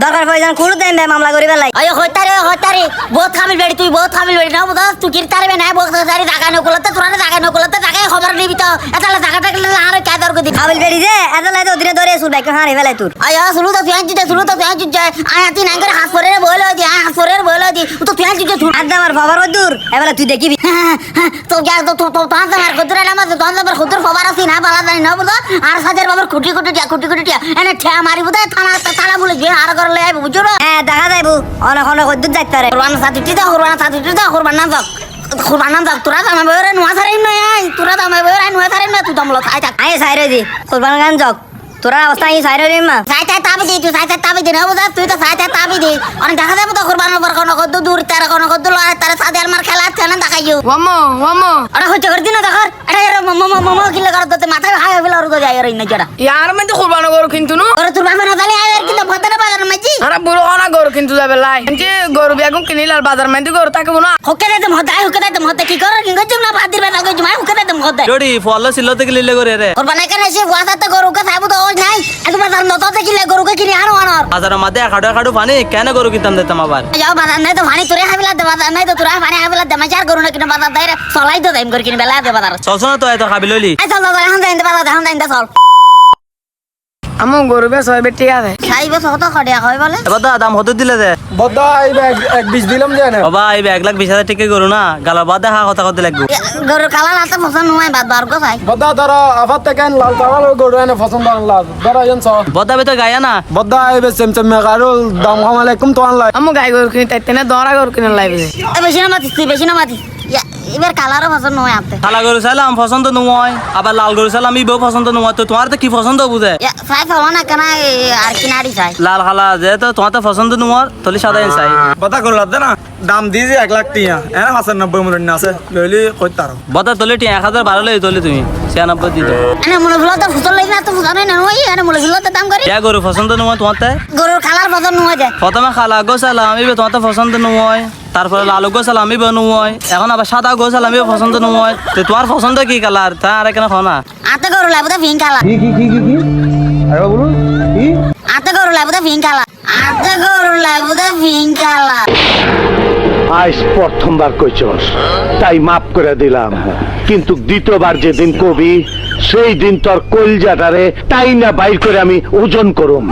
দরকার প্রয়োজন কুড়ু দেন মামলা করি বেলাই আয় হইতারে বহুত কামিল বেড়ি তুই বহুত কামিল বেড়ি না বুঝা তুই কি তারবে না বহুত সারি টাকা নকুলতে তোরা টাকা নকুলতে টাকা খবর নিবি তো এতালে টাকা টাকা আর কে দরক দি কাবিল বেড়ি যে এতলে তো ধীরে ধরে সুর বাইক হারে বেলাই তোর আয় শুরু তো তুই আনছিস আয় তুই নাঙ্গের হাত পরে বলে দি হাত পরে বলে দি তো তুই আনছিস আদা আমার বাবার দূর এবেলা তুই দেখিবি তো যা তো আমার খুদরা নাম তো আমার খুদর খবর আছে না বালা জানি না বুঝা আর সাজের বাবার কুটি টিয়া এনে ঠ্যা মারি বুঝা থানা বলে যে আর করলে আইব বুঝছো না হ্যাঁ দেখা যাইবো অনেক অনেক দূর যাইতে পারে কুরবান নাম যাক তোরা দামে বইরে নোয়া ছাড়াই নয় তোরা দামে বইরে নোয়া ছাড়াই না তুই দমলো খাই থাক আই সাইরে দি কুরবান গান যাক তোরা অবস্থা এই সাইরে রে মা সাইতে তাবি দি তুই সাইতে তাবি দি না বুঝা তুই তো সাইতে তাবি দি অনেক দেখা যাবো তো কুরবানের পর কোনো কত দূর তার কোনো কত লয় তার সাথে আমার খেলা আছে না দেখাইও ওয়ামো আরে হচ্ছে করে দিন দেখার এটা মামা কিলে কর তো মাথায় হাই হইলা আর তো যাই আর ইনা জড়া ইয়ার মধ্যে কুরবান গরু কিন্তু নো করে তোর বাবা না জানি আয় আর কিন্তু ফতনা বাজার মাঝি আরে বুড়ো খানা গরু কিন্তু যাবে লাই যে গরু বেগুন কিনিল আর বাজার মধ্যে গরু থাকবো না হুকে দে মহদাই কি কর কি গজম না বাদির বেলা গজম আই হুকে দে মহদাই জোড়ি ফল সিলতে গেলে করে রে কুরবান এখানে এসে ওয়াসাতে গরুকে খাইবো তো ওই নাই এত বাজার নত দেখিলে গরুকে কিনে আনো আনার বাজারের মধ্যে খাড়ু পানি কেন গরু কিনতাম দিতাম আবার যাও বাজার নাই তো ভানি তোরে হাবিলা দে বাজার নাই তো তোরা ভানি হাবিলা দে মাচার গরু না কিনে বাজার দাইরে চলাই তো দাইম করে কিনে বেলা দে বাজার চলছ না তো এত খাবি লইলি আই চল চল এখন যাইতে বাজার এখন যাইতে চল আমো গরু বেশ হবে ঠিক আছে খাইবো কত খড়িয়া হয় বলে এবার দা দাম হতে দিলে দে বদ্দা এই এক 20 দিলাম যে না বাবা এই 1,20,000 টিকে গরু না গালা বাদে হা কথা করতে লাগবে গরুর কালার হাতে পছন্দ নয় বাদ বার গো ভাই বদ্দা ধরো আফাত থেকে লাল চাওয়াল গরু এনে পছন্দ লাল ধরো এন ছ বদা বেতো গায়া না বদ্দা এই চেমচেম মেগারু দাম আলাইকুম তো আনলাই আমো গাই গরু কিনে তাইতে না দরা গরু কিনে লাইবে বেশি না মাতিস তুই বেশি না মাতিস এবার কালারও পছন্দ নয় হাতে কালা গরু চাইলাম পছন্দ নয় আবার লাল গরু চাইলাম ইবো পছন্দ নয় তো তোমার তো কি পছন্দ বুঝে চাই ফেলো না কেন আর কিনারি চাই লাল খালা যে তো তোমার তো পছন্দ নয় তলি সাদা চাই বদ্দা গরু লাদ না দাম দি যে 1 লাখ টিয়া এনে 95 মূল্য আছে লইলি কইত তার বদা তলি 1012 লই তলি তুমি 96 দি দাও এনে মনে হলো তো ফুসল লাগি না তো ফুসল না ওই এনে মনে হলো তো দাম করি কে গরু পছন্দ নয় তোমার গরুর কালার পছন্দ নয় যে প্রথমে খালা গোছালাম আমি তোমার তো পছন্দ নয় তারপরে লালু গোছালাম আমি নয় এখন আবার সাদা গোছালাম আমি পছন্দ নয় তো তোমার পছন্দ কি কালার তা আর কেন খানা আতে গরু লাগবে তো পিঙ্ক কালার কি আরে বলুন কি আতে গরু লাগবে তো পিঙ্ক কালার আতে গরু লাগবে তো পিঙ্ক কালার আজ প্রথমবার কইছস তাই মাফ করে দিলাম কিন্তু দ্বিতীয়বার যেদিন কবি সেই দিন তোর কলজাটারে তাই না বাইর করে আমি ওজন করুম